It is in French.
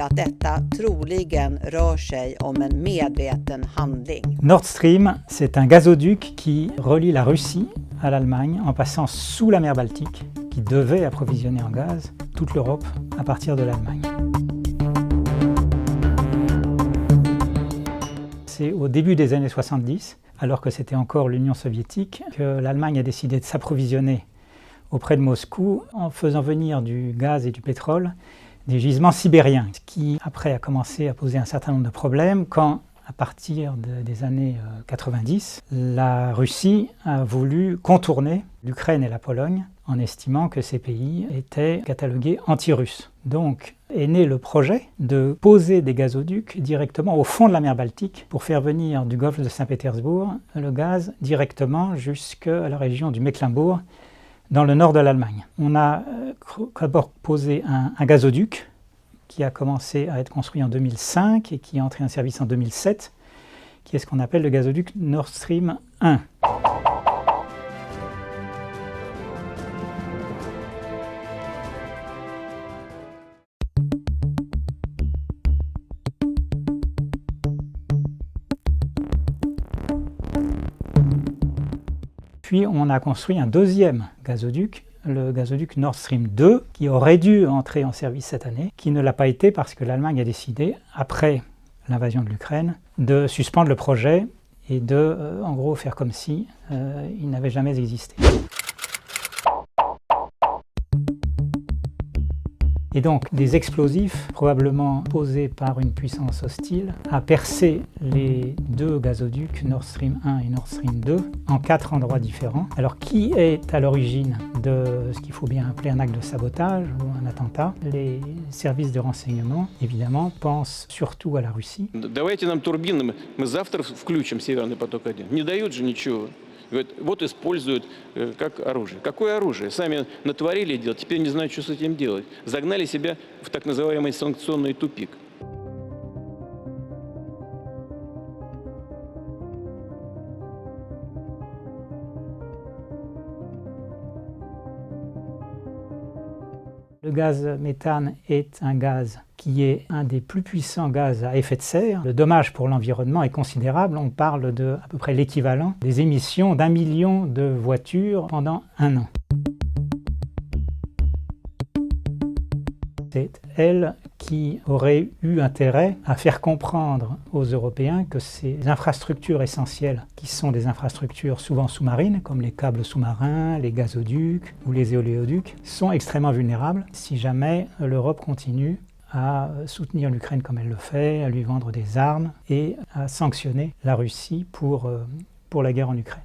att detta troligen rör sig om en medveten handling. Nord Stream, c'est un gazoduc qui relie la Russie à l'Allemagne en passant sous la mer Baltique, qui devait approvisionner en gaz toute l'Europe à partir de l'Allemagne. C'est au début des années 70, alors que c'était encore l'Union soviétique, que l'Allemagne a décidé de s'approvisionner auprès de Moscou en faisant venir du gaz et du pétrole des gisements sibériens, ce qui après a commencé à poser un certain nombre de problèmes quand, à partir des années 90, la Russie a voulu contourner l'Ukraine et la Pologne en estimant que ces pays étaient catalogués anti-russes. Donc est né le projet de poser des gazoducs directement au fond de la mer Baltique pour faire venir du golfe de Saint-Pétersbourg le gaz directement jusqu'à la région du Mecklembourg, dans le nord de l'Allemagne. On a d'abord posé un gazoduc qui a commencé à être construit en 2005 et qui est entré en service en 2007, qui est ce qu'on appelle le gazoduc Nord Stream 1. Puis on a construit un deuxième gazoduc, le gazoduc Nord Stream 2, qui aurait dû entrer en service cette année, qui ne l'a pas été parce que l'Allemagne a décidé, après l'invasion de l'Ukraine, de suspendre le projet et de, en gros, faire comme si il n'avait jamais existé. Et donc, des explosifs, probablement posés par une puissance hostile, a percé les deux gazoducs Nord Stream 1 et Nord Stream 2 en 4 endroits différents. Alors, qui est à l'origine de ce qu'il faut bien appeler un acte de sabotage ou un attentat? Les services de renseignement, évidemment, pensent surtout à la Russie. Давайте нам турбины, мы завтра включим Северный поток-1. Не дают же ничего. Вот используют как оружие. Какое оружие? Сами натворили дело, теперь не знают, что с этим делать. Загнали себя в так называемый санкционный тупик. Le gaz méthane est un gaz qui est un des plus puissants gaz à effet de serre. Le dommage pour l'environnement est considérable. On parle de à peu près l'équivalent des émissions d'1 million de voitures pendant un an. C'est elle qui aurait eu intérêt à faire comprendre aux Européens que ces infrastructures essentielles, qui sont des infrastructures souvent sous-marines, comme les câbles sous-marins, les gazoducs ou les éoléoducs, sont extrêmement vulnérables si jamais l'Europe continue à soutenir l'Ukraine comme elle le fait, à lui vendre des armes et à sanctionner la Russie pour la guerre en Ukraine.